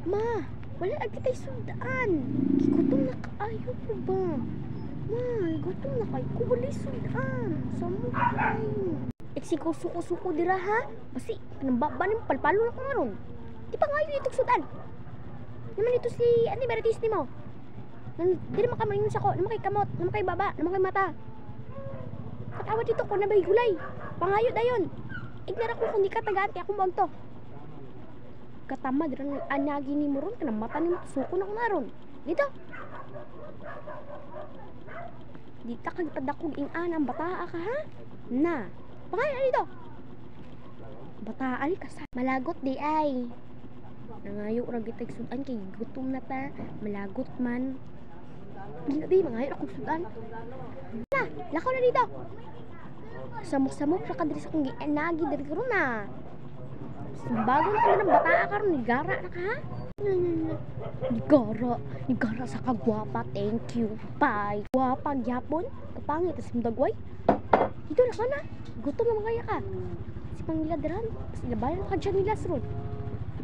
Ma, wala lagi tayo sundaan. Gigutom na kaayo ko ba? Ma, gigutom na kayo ko. Wala sundaan. Samo kayo. Eksiko suko-suko dira ha? Basi, panambaba ni palpalo na ko nga ron. Di pa nga yun itong sundaan. Naman ito si Ate Maritis ni mo. Di naman kamayin sa ko. Naman kay kamot. Naman kay baba. Naman kay mata. Katawa dito ko na ba gulay. Pangayo dayon. Ignara ko kung di ka tagaan. Kaya ako mo to. Katama dira ng anyagi ni mo ron. Kanang mata ni mo. Suko na ko nga ron. Dito. Di ka kagtadakog ing-an ang bataa ka ha? Na. Pangayo dito. Bataan ka sa. Malagot di ay. Nangayo ra gitag sudan kay gutom na ta. Malagot man. Di mangayo akong sudan. Na, lakaw na dito. Samok-samok ra ka diri sa kong gianagi diri karon na. Bago na ka ng bataa karon ni gara na ka ha? Ni gara sa kagwapa. Thank you. Bye. Gwapa gyapon. Kapangit sa dagway. Dito na ka na. Gutom na kaya ka. Si Pangiladran. Kasi labayan ka dyan nilas ron.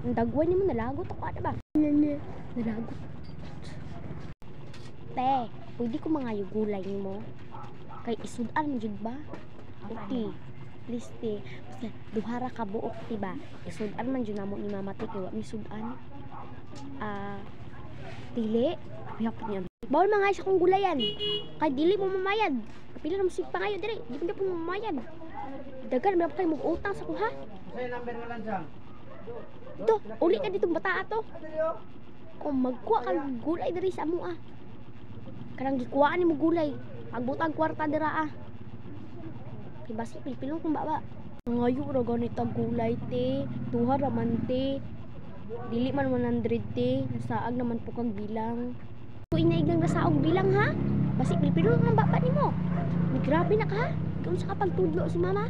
Ang dagway ni mo nalagot ako ano ba? Nalagot. Te, pwede ko mga gulay ni mo. Kay isudan mo dyan ba? Okay. Please te. Kasi duhara ka buok diba? Isudan man dyan na mo ni Mama te. Kaya may sudan. Dili. Yapit niya. Bawal mga isa kong gulayan. Kay dili mo mamayad. Kapila na musik pa ngayon dire. Di pa po mamayad. Dagan, may kayo mag-utang sa kuha. Sa'yo number nga lang siyang. Ito, uli ka ditong bata ato. Kung magkuha kang gulay diri sa amo ah. Kanang gikuhaan ni mo gulay. Pagbutang kwarta dira ah. Kay basi pilpilong kung baba. Ngayo ra ganito gulay te. Duha raman te. Dili man 100 te. Nasaag naman po kang bilang. Kung inaigang nasaog bilang ha. Basi pilpilong ang baba ni mo. May grabe na ka ha. Kung sa kapagtudlo si Mama.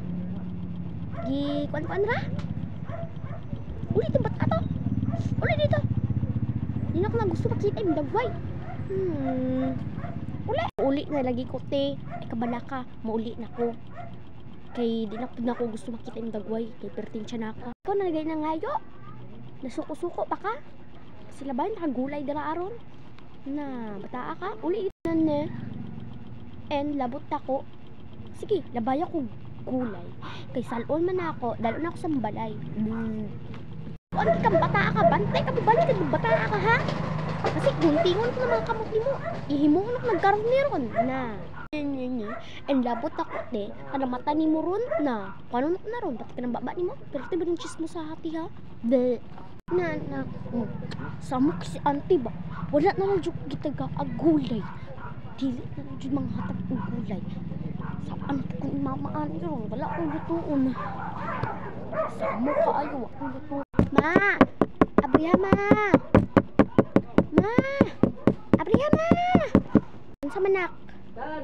Kuan-kuan ra. Uli itong bata to. Uli dito. Hindi na ko lang gusto makita yung dagway. Uli na lagi ko te. Ay kabala ka. Mauli na ko. Kay di na ko gusto makita yung dagway. Kay pertin siya na ako. Ikaw nalagay na ngayo. Nasuko-suko pa ka. Sila ba nakagulay dala aron? Na bataa ka. Uli ito na. And labot ako. Sige, labaya ko gulay. Kay salon man ako. Dalo na ako sa balay. Ano kang bataa ka? Bantay ka balik ka bataa ka ha? Kasi guntingon ko na mga kamot ni mo. Ihimuon ako nagkaroon meron na. And labot ako te. Kada mata ni mo ron na. Paano na ron? Pati ka ng baba ni mo? Pero ito ba yung chismo sa hati ha? Na. Samok si auntie ba? Wala na lang dyan kita gulay. Dili na lang dyan mga hatag ng gulay. Saan po kung imamaan yun? Wala akong lutuon. Samok ka ayo. Akong lutuon. Ma! Abriha ma! Ma! Abriha ma! Ano sa manak?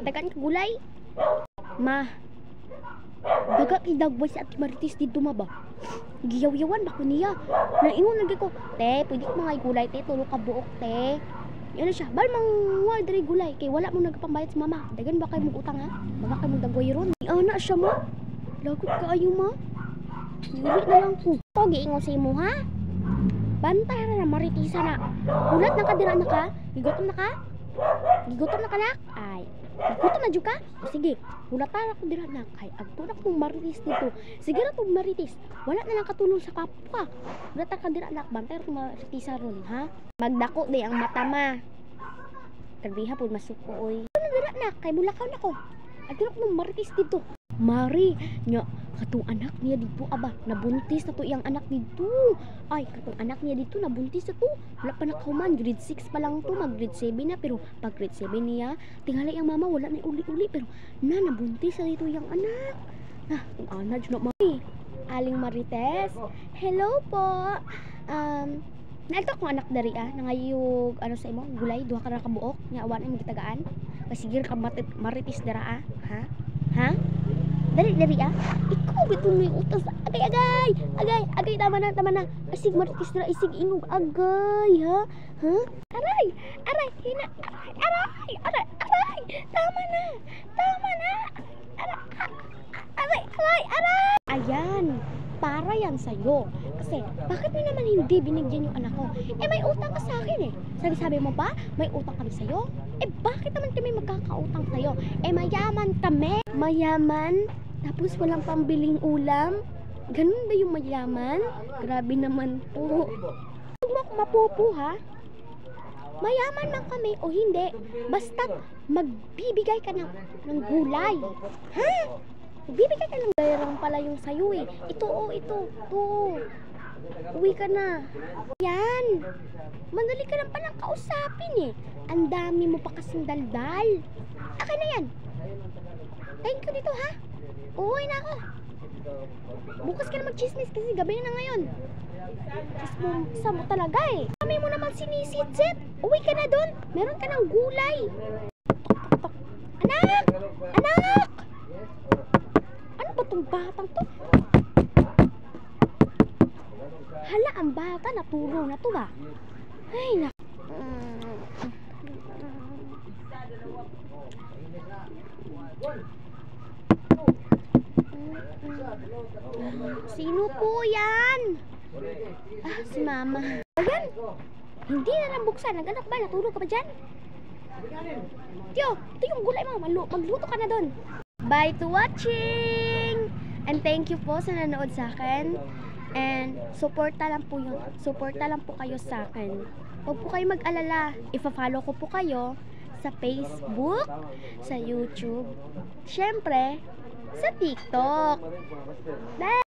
Dagan ka gulay? Ma! Daga kidagway si Ate Maritis dito ma ba? Giyaw-yawan ba ko niya? Naingon lagi ko, te, pwede ko mga gulay te, tulog ka buok te. Yan siya, bal mga dari gulay, kay wala mo nagpambayad sa Mama. Dagan ba kayo mag-utang ha? Baga kayo magdagway ron. Ana siya ma? Lagot ka ayo ma? Dili na lang ko. Ito, giingon sa imo ha? Bantay na Maritisa na. Ulat na ka dira na ka? Gigotom na ka? Gigotom na ka na? Ay, gigotom na dyan ka? Sige, ulatan ako dira na. Ay, agto na kong Maritis dito. Sige na itong Maritis. Wala na lang katulong sa kapwa. Ulatan ka dira na. Bantay na Maritisa ron ha? Magdako di ang mata ma. Karbiha po masuko oy. Ano dira na? Kay bulakaw na ko. Agto na kong Maritis dito. Mari, nya katong anak niya dito aba, nabuntis na to iyang anak dito. Ay, katong anak niya dito nabuntis na to. Wala pa nakahuman, grade 6 pa lang to, mag grade 7 na, pero pag grade 7 niya, tingala iyang mama wala na uli-uli, pero nabuntis na dito iyang anak. Ana jud na mami. Aling Marites. Hello po. Naagto ko anak dari nangayog ano sa imo, gulay duha ka ra ka buok, nya awan ay magitagaan. Pasigir ka Maritis dara ha? Ha? Dari ikaw bito may utas agay tama na asig Maritis dira isig ingog agay ha aray hina aray tama na aray ayan para yan sa'yo. Kasi, bakit mo naman hindi binigyan yung anak ko? Eh, may utang ka sa akin eh. Sabi-sabi mo ba, may utang kami sa'yo? Eh, bakit naman kami magkakautang sa'yo? Eh, mayaman kami. Mayaman? Tapos walang pambiling ulam? Ganun ba yung mayaman? Grabe naman po. Huwag mo ako mapupo, ha? Mayaman man kami o hindi, basta magbibigay ka ng gulay. Ha? Magbibigay ka ng gayrang pala yung sayo eh. Ito, oh, ito. Uwi ka na. Yan. Madali ka lang palang kausapin eh. Ang dami mo pa kasing daldal. Akin na yan. Thank you dito, ha? Uuwi na ako. Bukas ka na mag-chismis kasi gabi na ngayon. Chismosa mo talaga eh. Kami mo naman sinisit-sit. Uwi ka na doon. Meron ka ng gulay. Tok. Anak! Anak! Ano ba tong batang to? Hala, ang bata natulog na to ba? Ay, nak... Sino po yan? Ah, si mama. Ayan, hindi na nabuksan. Nag-anak ba? Natulog ka ba dyan? Tiyo, ito yung gulay mo. Magluto ka na doon. Bye to watching! And thank you po sa nanood sa akin. And suporta lang po yun. Suporta lang po kayo sa akin. Huwag po kayo mag-alala. Ipa-follow ko po kayo sa Facebook, sa YouTube, syempre, sa TikTok. Bye!